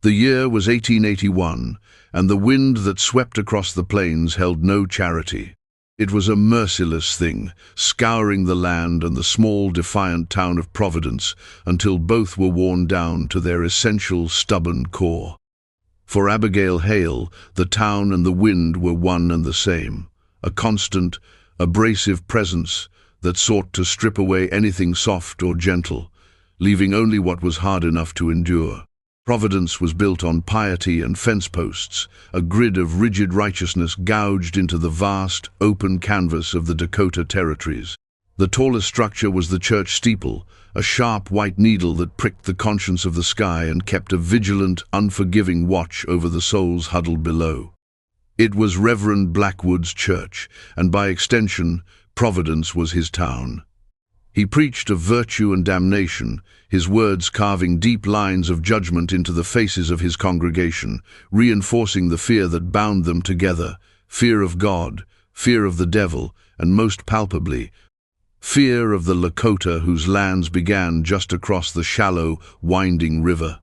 The year was 1881, and the wind that swept across the plains held no charity. It was a merciless thing, scouring the land and the small, defiant town of Providence until both were worn down to their essential, stubborn core. For Abigail Hale, the town and the wind were one and the same, a constant, abrasive presence that sought to strip away anything soft or gentle, leaving only what was hard enough to endure. Providence was built on piety and fence posts, a grid of rigid righteousness gouged into the vast, open canvas of the Dakota Territories. The tallest structure was the church steeple, a sharp white needle that pricked the conscience of the sky and kept a vigilant, unforgiving watch over the souls huddled below. It was Reverend Blackwood's church, and by extension, Providence was his town. He preached of virtue and damnation, his words carving deep lines of judgment into the faces of his congregation, reinforcing the fear that bound them together, fear of God, fear of the devil, and most palpably, fear of the Lakota whose lands began just across the shallow, winding river.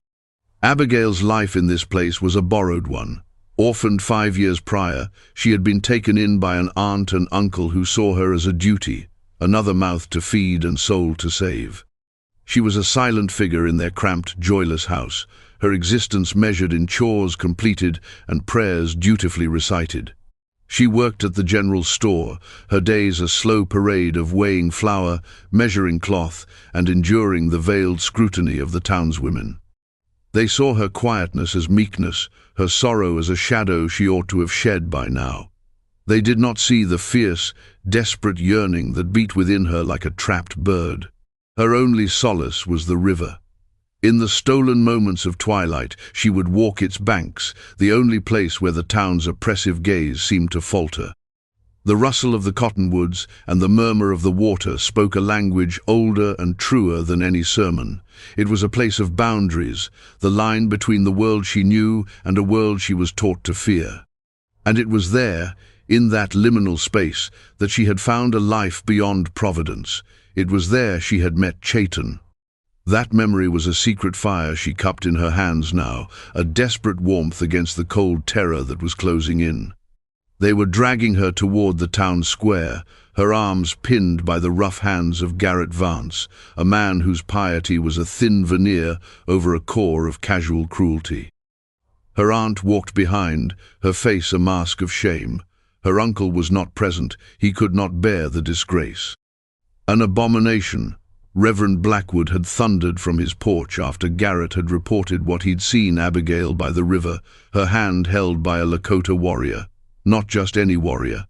Abigail's life in this place was a borrowed one. Orphaned 5 years prior, she had been taken in by an aunt and uncle who saw her as a duty, another mouth to feed and soul to save. She was a silent figure in their cramped, joyless house, her existence measured in chores completed and prayers dutifully recited. She worked at the general store, her days a slow parade of weighing flour, measuring cloth, and enduring the veiled scrutiny of the townswomen. They saw her quietness as meekness, her sorrow as a shadow she ought to have shed by now. They did not see the fierce, desperate yearning that beat within her like a trapped bird. Her only solace was the river. In the stolen moments of twilight, she would walk its banks, the only place where the town's oppressive gaze seemed to falter. The rustle of the cottonwoods and the murmur of the water spoke a language older and truer than any sermon. It was a place of boundaries, the line between the world she knew and a world she was taught to fear. And it was there, in that liminal space, that she had found a life beyond Providence. It was there she had met Chayton. That memory was a secret fire she cupped in her hands now, a desperate warmth against the cold terror that was closing in. They were dragging her toward the town square, her arms pinned by the rough hands of Garrett Vance, a man whose piety was a thin veneer over a core of casual cruelty. Her aunt walked behind, her face a mask of shame. Her uncle was not present, he could not bear the disgrace. An abomination. Reverend Blackwood had thundered from his porch after Garrett had reported what he'd seen Abigail by the river, her hand held by a Lakota warrior. Not just any warrior.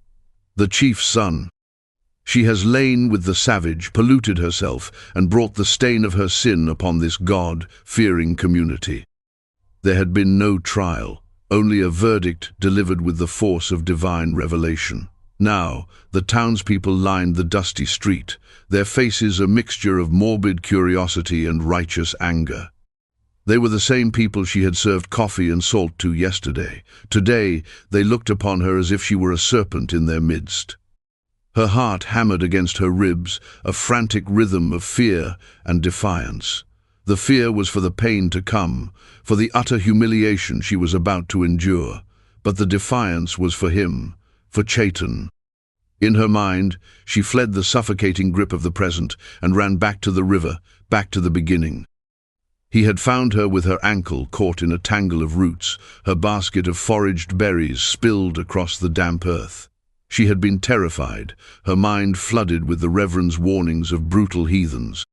The chief's son. She has lain with the savage, polluted herself, and brought the stain of her sin upon this God-fearing community. There had been no trial, only a verdict delivered with the force of divine revelation. Now, the townspeople lined the dusty street, their faces a mixture of morbid curiosity and righteous anger. They were the same people she had served coffee and salt to yesterday. Today, they looked upon her as if she were a serpent in their midst. Her heart hammered against her ribs, a frantic rhythm of fear and defiance. The fear was for the pain to come, for the utter humiliation she was about to endure, but the defiance was for him, for Chayton. In her mind, she fled the suffocating grip of the present and ran back to the river, back to the beginning. He had found her with her ankle caught in a tangle of roots, her basket of foraged berries spilled across the damp earth. She had been terrified, her mind flooded with the Reverend's warnings of brutal heathens.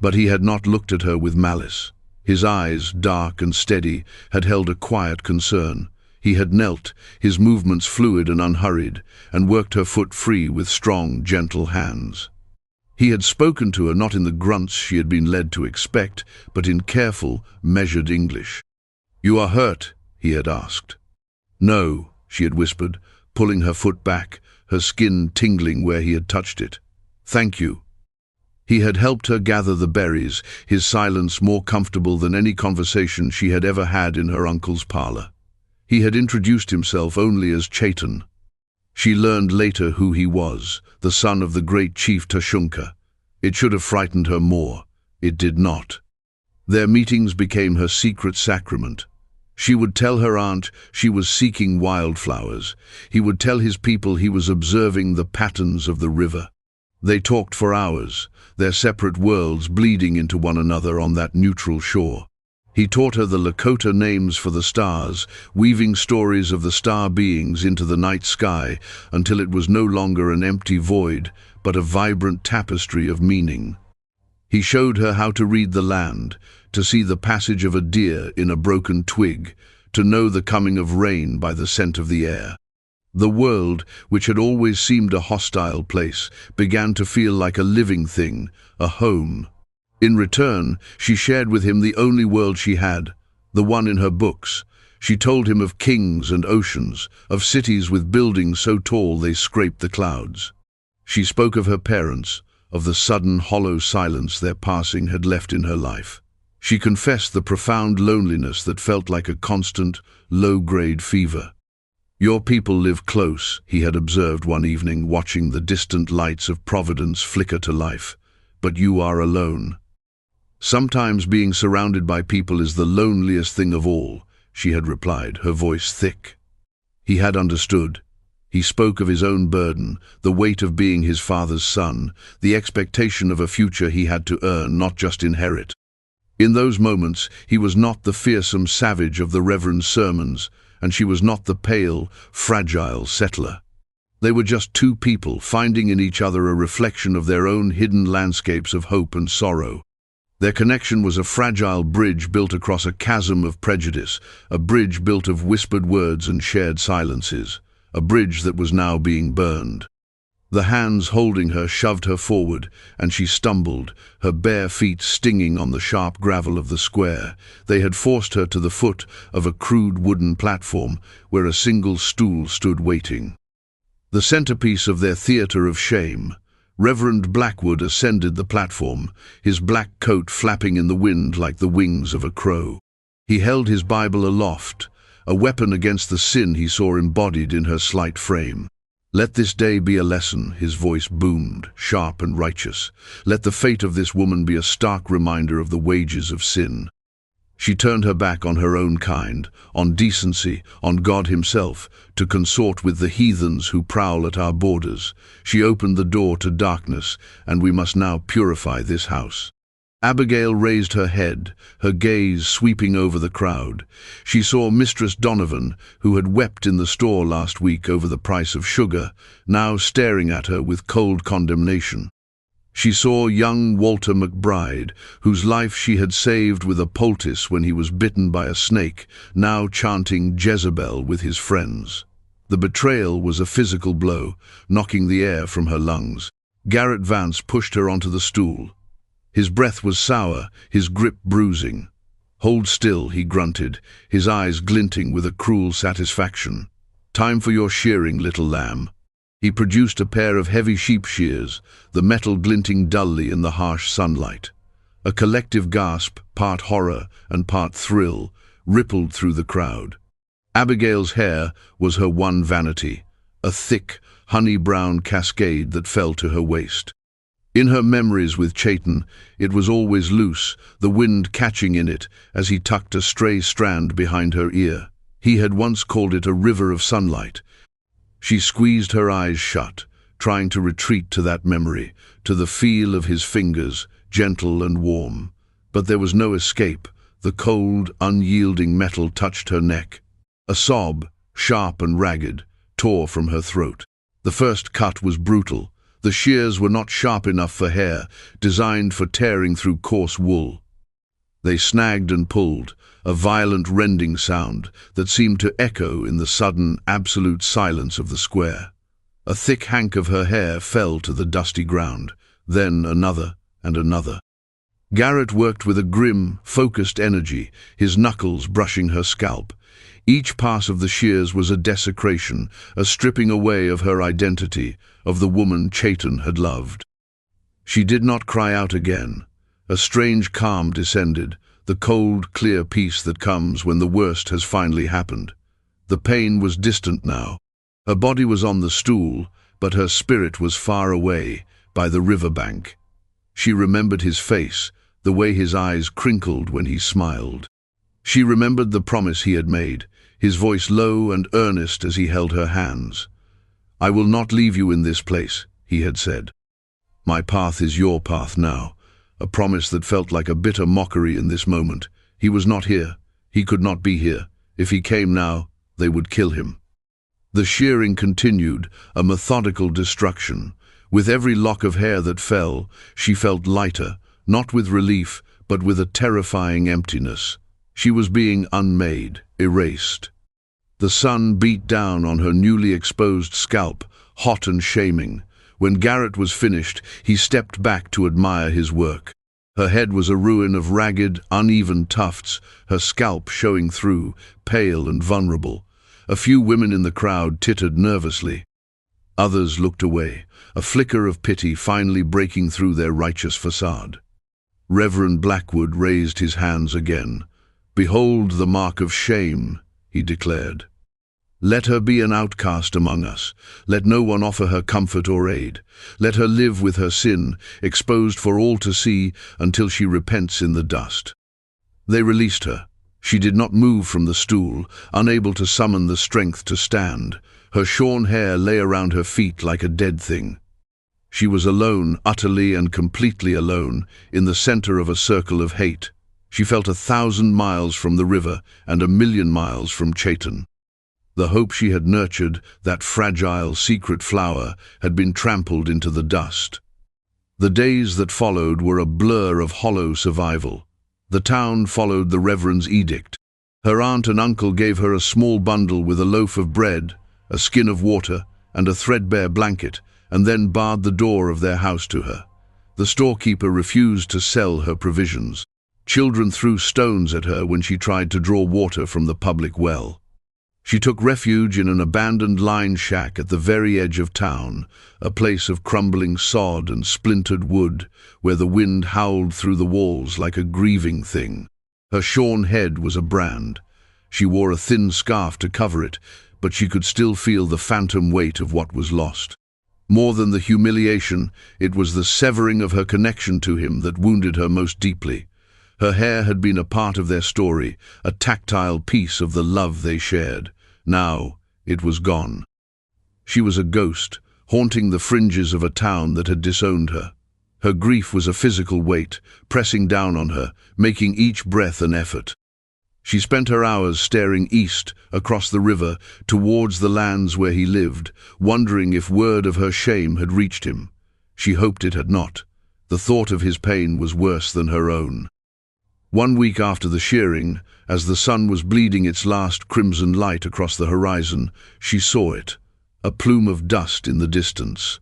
But he had not looked at her with malice. His eyes, dark and steady, had held a quiet concern. He had knelt, his movements fluid and unhurried, and worked her foot free with strong, gentle hands. He had spoken to her not in the grunts she had been led to expect, but in careful, measured English. "You are hurt?" he had asked. "No," she had whispered, pulling her foot back, her skin tingling where he had touched it. "Thank you." He had helped her gather the berries, his silence more comfortable than any conversation she had ever had in her uncle's parlor. He had introduced himself only as Chayton. She learned later who he was, the son of the great chief Tashunka. It should have frightened her more. It did not. Their meetings became her secret sacrament, She would tell her aunt she was seeking wildflowers. He would tell his people he was observing the patterns of the river. They talked for hours, their separate worlds bleeding into one another on that neutral shore. He taught her the Lakota names for the stars, weaving stories of the star beings into the night sky until it was no longer an empty void, but a vibrant tapestry of meaning. He showed her how to read the land, to see the passage of a deer in a broken twig, to know the coming of rain by the scent of the air. The world, which had always seemed a hostile place, began to feel like a living thing, a home. In return, she shared with him the only world she had, the one in her books. She told him of kings and oceans, of cities with buildings so tall they scraped the clouds. She spoke of her parents, of the sudden hollow silence their passing had left in her life. She confessed the profound loneliness that felt like a constant, low-grade fever. "Your people live close," he had observed one evening, watching the distant lights of Providence flicker to life. "But you are alone." "Sometimes being surrounded by people is the loneliest thing of all," she had replied, her voice thick. He had understood. He spoke of his own burden, the weight of being his father's son, the expectation of a future he had to earn, not just inherit. In those moments, he was not the fearsome savage of the Reverend's sermons, and she was not the pale, fragile settler. They were just two people finding in each other a reflection of their own hidden landscapes of hope and sorrow. Their connection was a fragile bridge built across a chasm of prejudice, a bridge built of whispered words and shared silences, a bridge that was now being burned. The hands holding her shoved her forward, and she stumbled, her bare feet stinging on the sharp gravel of the square. They had forced her to the foot of a crude wooden platform where a single stool stood waiting. The centerpiece of their theater of shame. Reverend Blackwood ascended the platform, his black coat flapping in the wind like the wings of a crow. He held his Bible aloft, a weapon against the sin he saw embodied in her slight frame. "Let this day be a lesson," his voice boomed, sharp and righteous. "Let the fate of this woman be a stark reminder of the wages of sin." She turned her back on her own kind, on decency, on God himself, to consort with the heathens who prowl at our borders. She opened the door to darkness, and we must now purify this house. Abigail raised her head, her gaze sweeping over the crowd. She saw Mistress Donovan, who had wept in the store last week over the price of sugar, now staring at her with cold condemnation. She saw young Walter McBride, whose life she had saved with a poultice when he was bitten by a snake, now chanting Jezebel with his friends. The betrayal was a physical blow, knocking the air from her lungs. Garrett Vance pushed her onto the stool. His breath was sour, his grip bruising. "Hold still," he grunted, his eyes glinting with a cruel satisfaction. "Time for your shearing, little lamb." He produced a pair of heavy sheep shears, the metal glinting dully in the harsh sunlight. A collective gasp, part horror and part thrill, rippled through the crowd. Abigail's hair was her one vanity, a thick, honey-brown cascade that fell to her waist. In her memories with Chayton, it was always loose, the wind catching in it as he tucked a stray strand behind her ear. He had once called it a river of sunlight. She squeezed her eyes shut, trying to retreat to that memory, to the feel of his fingers, gentle and warm. But there was no escape. The cold, unyielding metal touched her neck. A sob, sharp and ragged, tore from her throat. The first cut was brutal. The shears were not sharp enough for hair, designed for tearing through coarse wool. They snagged and pulled, a violent rending sound that seemed to echo in the sudden, absolute silence of the square. A thick hank of her hair fell to the dusty ground, then another and another. Garrett worked with a grim, focused energy, his knuckles brushing her scalp. Each pass of the shears was a desecration, a stripping away of her identity, of the woman Chayton had loved. She did not cry out again. A strange calm descended, the cold, clear peace that comes when the worst has finally happened. The pain was distant now. Her body was on the stool, but her spirit was far away, by the riverbank. She remembered his face, the way his eyes crinkled when he smiled. She remembered the promise he had made, his voice low and earnest as he held her hands. "I will not leave you in this place," he had said. "My path is your path now," a promise that felt like a bitter mockery in this moment. He was not here. He could not be here. If he came now, they would kill him. The shearing continued, a methodical destruction. With every lock of hair that fell, she felt lighter, not with relief, but with a terrifying emptiness. She was being unmade, erased. The sun beat down on her newly exposed scalp, hot and shaming. When Garrett was finished, he stepped back to admire his work. Her head was a ruin of ragged, uneven tufts, her scalp showing through, pale and vulnerable. A few women in the crowd tittered nervously. Others looked away, a flicker of pity finally breaking through their righteous facade. Reverend Blackwood raised his hands again. "Behold the mark of shame," he declared. "Let her be an outcast among us. Let no one offer her comfort or aid. Let her live with her sin, exposed for all to see, until she repents in the dust." They released her. She did not move from the stool, unable to summon the strength to stand. Her shorn hair lay around her feet like a dead thing. She was alone, utterly and completely alone, in the center of a circle of hate. She felt 1,000 miles from the river and 1,000,000 miles from Chayton. The hope she had nurtured, that fragile, secret flower, had been trampled into the dust. The days that followed were a blur of hollow survival. The town followed the Reverend's edict. Her aunt and uncle gave her a small bundle with a loaf of bread, a skin of water, and a threadbare blanket, and then barred the door of their house to her. The storekeeper refused to sell her provisions. Children threw stones at her when she tried to draw water from the public well. She took refuge in an abandoned line shack at the very edge of town, a place of crumbling sod and splintered wood, where the wind howled through the walls like a grieving thing. Her shorn head was a brand. She wore a thin scarf to cover it, but she could still feel the phantom weight of what was lost. More than the humiliation, it was the severing of her connection to him that wounded her most deeply. Her hair had been a part of their story, a tactile piece of the love they shared. Now it was gone. She was a ghost, haunting the fringes of a town that had disowned her. Her grief was a physical weight, pressing down on her, making each breath an effort. She spent her hours staring east, across the river, towards the lands where he lived, wondering if word of her shame had reached him. She hoped it had not. The thought of his pain was worse than her own. 1 week after the shearing, as the sun was bleeding its last crimson light across the horizon, she saw it, a plume of dust in the distance.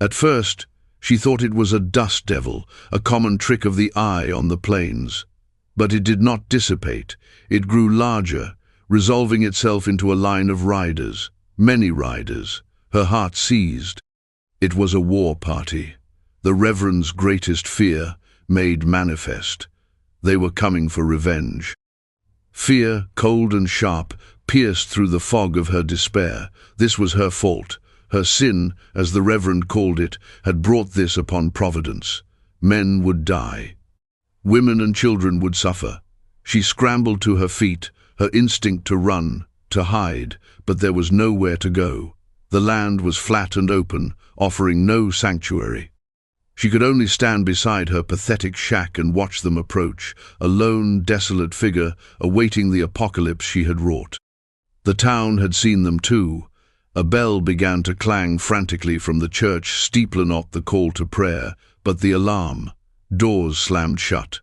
At first, she thought it was a dust devil, a common trick of the eye on the plains. But it did not dissipate. It grew larger, resolving itself into a line of riders, many riders. Her heart seized. It was a war party, the Reverend's greatest fear, made manifest. They were coming for revenge. Fear, cold and sharp, pierced through the fog of her despair. This was her fault. Her sin, as the Reverend called it, had brought this upon Providence. Men would die. Women and children would suffer. She scrambled to her feet, her instinct to run, to hide, but there was nowhere to go. The land was flat and open, offering no sanctuary. She could only stand beside her pathetic shack and watch them approach, a lone, desolate figure awaiting the apocalypse she had wrought. The town had seen them too. A bell began to clang frantically from the church, steepling out the call to prayer, but the alarm. Doors slammed shut.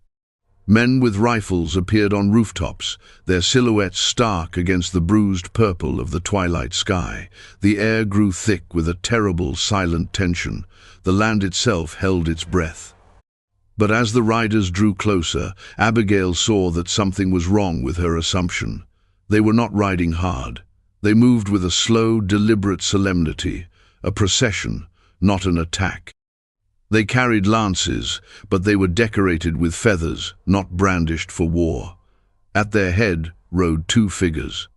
Men with rifles appeared on rooftops, their silhouettes stark against the bruised purple of the twilight sky. The air grew thick with a terrible, silent tension. The land itself held its breath. But as the riders drew closer, Abigail saw that something was wrong with her assumption. They were not riding hard. They moved with a slow, deliberate solemnity, a procession, not an attack. They carried lances, but they were decorated with feathers, not brandished for war. At their head rode 2 figures.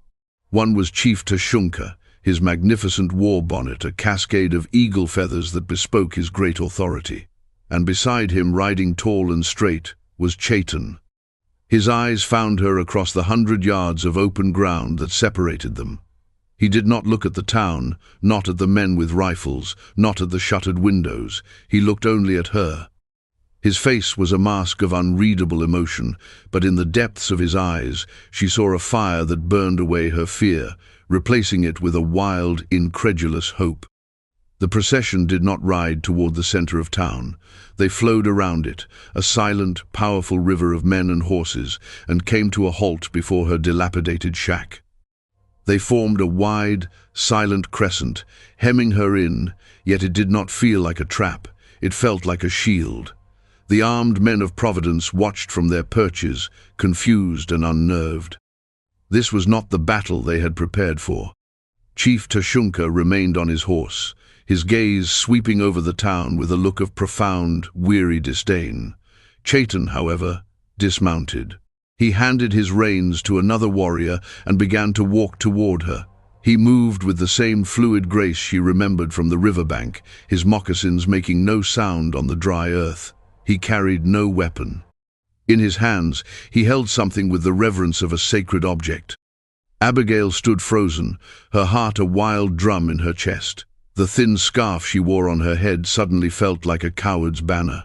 One was Chief Tashunka, his magnificent war bonnet a cascade of eagle feathers that bespoke his great authority. And beside him, riding tall and straight, was Chayton. His eyes found her across the 100 yards of open ground that separated them. He did not look at the town, not at the men with rifles, not at the shuttered windows. He looked only at her. His face was a mask of unreadable emotion, but in the depths of his eyes she saw a fire that burned away her fear, replacing it with a wild, incredulous hope. The procession did not ride toward the center of town. They flowed around it, a silent, powerful river of men and horses, and came to a halt before her dilapidated shack. They formed a wide, silent crescent, hemming her in, yet it did not feel like a trap. It felt like a shield. The armed men of Providence watched from their perches, confused and unnerved. This was not the battle they had prepared for. Chief Tashunka remained on his horse, his gaze sweeping over the town with a look of profound, weary disdain. Chaitan, however, dismounted. He handed his reins to another warrior and began to walk toward her. He moved with the same fluid grace she remembered from the riverbank, his moccasins making no sound on the dry earth. He carried no weapon. In his hands, he held something with the reverence of a sacred object. Abigail stood frozen, her heart a wild drum in her chest. The thin scarf she wore on her head suddenly felt like a coward's banner.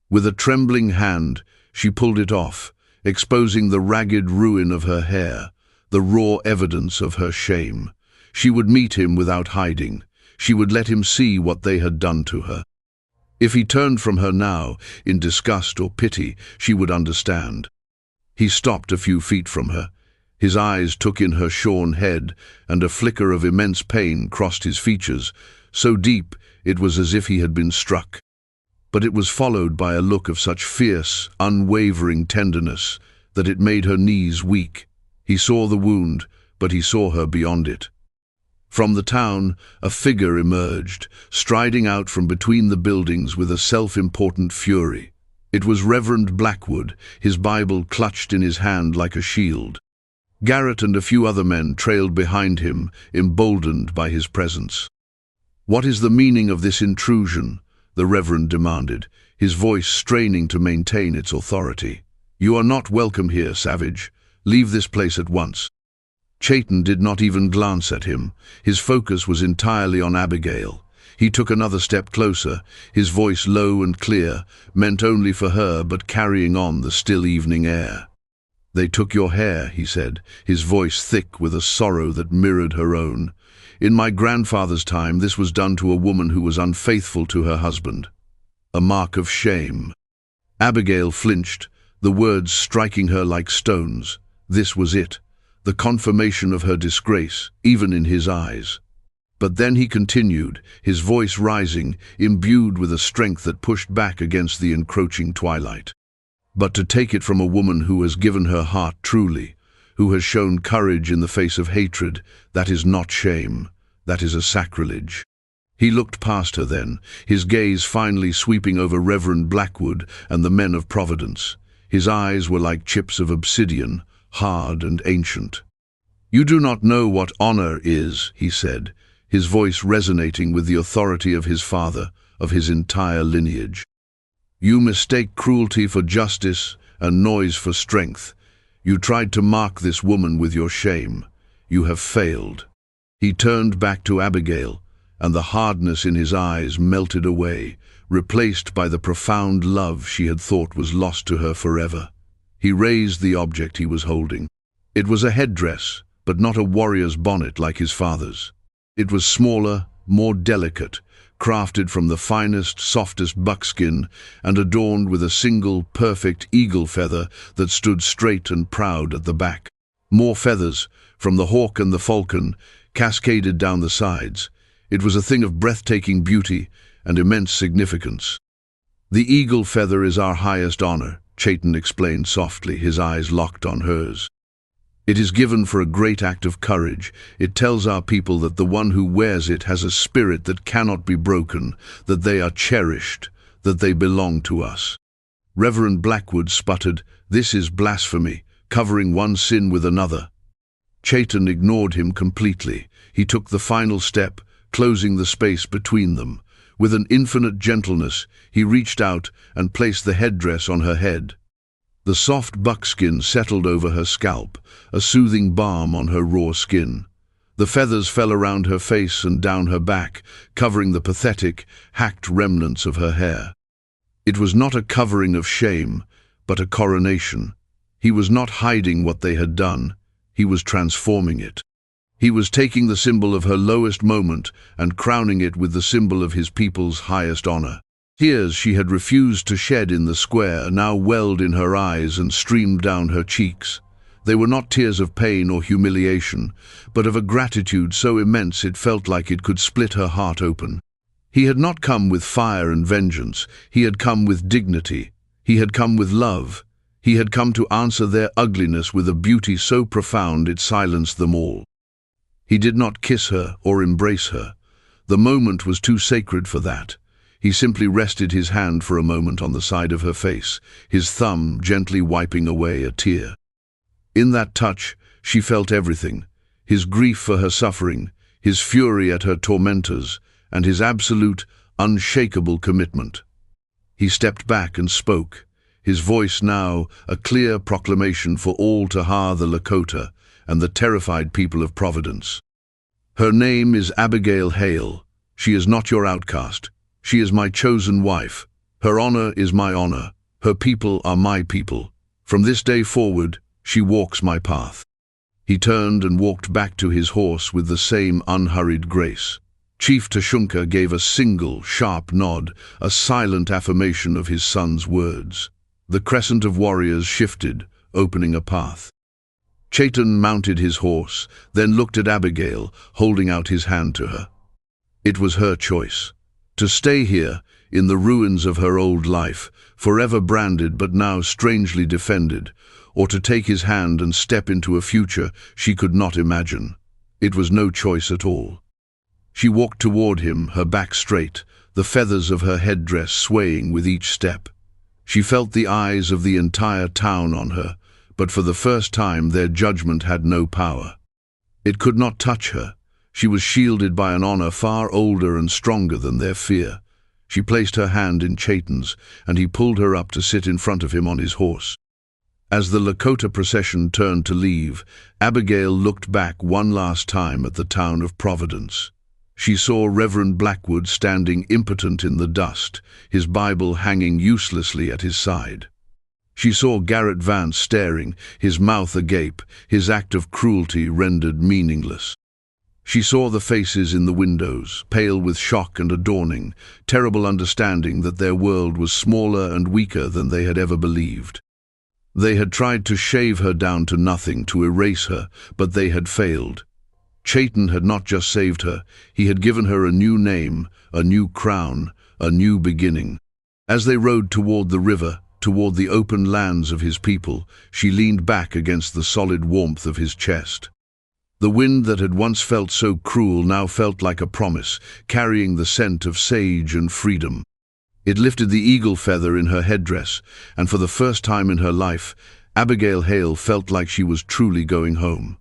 With a trembling hand, she pulled it off, exposing the ragged ruin of her hair, the raw evidence of her shame. She would meet him without hiding. She would let him see what they had done to her. If he turned from her now, in disgust or pity, she would understand. He stopped a few feet from her. His eyes took in her shorn head, and a flicker of immense pain crossed his features, so deep it was as if he had been struck. But it was followed by a look of such fierce, unwavering tenderness that it made her knees weak. He saw the wound, but he saw her beyond it. From the town, a figure emerged, striding out from between the buildings with a self-important fury. It was Reverend Blackwood, his Bible clutched in his hand like a shield. Garrett and a few other men trailed behind him, emboldened by his presence. "What is the meaning of this intrusion?" the Reverend demanded, his voice straining to maintain its authority. "You are not welcome here, savage. Leave this place at once." Chaitan did not even glance at him. His focus was entirely on Abigail. He took another step closer, his voice low and clear, meant only for her but carrying on the still evening air. "They took your hair," he said, his voice thick with a sorrow that mirrored her own. "In my grandfather's time, this was done to a woman who was unfaithful to her husband. A mark of shame." Abigail flinched, the words striking her like stones. This was it, the confirmation of her disgrace, even in his eyes. But then he continued, his voice rising, imbued with a strength that pushed back against the encroaching twilight. "But to take it from a woman who has given her heart truly, who has shown courage in the face of hatred, that is not shame, that is a sacrilege." He looked past her then, his gaze finally sweeping over Reverend Blackwood and the men of Providence. His eyes were like chips of obsidian, hard and ancient. "You do not know what honor is," he said, his voice resonating with the authority of his father, of his entire lineage. "You mistake cruelty for justice and noise for strength. You tried to mark this woman with your shame. You have failed." He turned back to Abigail, and the hardness in his eyes melted away, replaced by the profound love she had thought was lost to her forever. He raised the object he was holding. It was a headdress, but not a warrior's bonnet like his father's. It was smaller, more delicate, crafted from the finest, softest buckskin, and adorned with a single, perfect eagle feather that stood straight and proud at the back. More feathers, from the hawk and the falcon, cascaded down the sides. It was a thing of breathtaking beauty and immense significance. "The eagle feather is our highest honor," Chaitan explained softly, his eyes locked on hers. "It is given for a great act of courage. It tells our people that the one who wears it has a spirit that cannot be broken, that they are cherished, that they belong to us." Reverend Blackwood sputtered, "This is blasphemy, covering one sin with another." Chaitan ignored him completely. He took the final step, closing the space between them. With an infinite gentleness, he reached out and placed the headdress on her head. The soft buckskin settled over her scalp, a soothing balm on her raw skin. The feathers fell around her face and down her back, covering the pathetic, hacked remnants of her hair. It was not a covering of shame, but a coronation. He was not hiding what they had done, he was transforming it. He was taking the symbol of her lowest moment and crowning it with the symbol of his people's highest honor. Tears she had refused to shed in the square now welled in her eyes and streamed down her cheeks. They were not tears of pain or humiliation, but of a gratitude so immense it felt like it could split her heart open. He had not come with fire and vengeance, he had come with dignity, he had come with love, he had come to answer their ugliness with a beauty so profound it silenced them all. He did not kiss her or embrace her. The moment was too sacred for that. He simply rested his hand for a moment on the side of her face, his thumb gently wiping away a tear. In that touch, she felt everything, his grief for her suffering, his fury at her tormentors, and his absolute, unshakable commitment. He stepped back and spoke, his voice now a clear proclamation for all to hear the Lakota and the terrified people of Providence. Her name is Abigail Hale. She is not your outcast. She is my chosen wife. Her honor is my honor. Her people are my people. From this day forward, she walks my path. He turned and walked back to his horse with the same unhurried grace. Chief Tashunka gave a single, sharp nod, a silent affirmation of his son's words. The crescent of warriors shifted, opening a path. Chaitan mounted his horse, then looked at Abigail, holding out his hand to her. It was her choice. To stay here, in the ruins of her old life, forever branded but now strangely defended, or to take his hand and step into a future she could not imagine. It was no choice at all. She walked toward him, her back straight, the feathers of her headdress swaying with each step. She felt the eyes of the entire town on her, but for the first time their judgment had no power. It could not touch her. She was shielded by an honor far older and stronger than their fear. She placed her hand in Chaitan's, and he pulled her up to sit in front of him on his horse. As the Lakota procession turned to leave, Abigail looked back one last time at the town of Providence. She saw Reverend Blackwood standing impotent in the dust, his Bible hanging uselessly at his side. She saw Garrett Vance staring, his mouth agape, his act of cruelty rendered meaningless. She saw the faces in the windows, pale with shock and adorning, terrible understanding that their world was smaller and weaker than they had ever believed. They had tried to shave her down to nothing, to erase her, but they had failed. Chaitan had not just saved her, he had given her a new name, a new crown, a new beginning. As they rode toward the river, toward the open lands of his people, she leaned back against the solid warmth of his chest. The wind that had once felt so cruel now felt like a promise, carrying the scent of sage and freedom. It lifted the eagle feather in her headdress, and for the first time in her life, Abigail Hale felt like she was truly going home.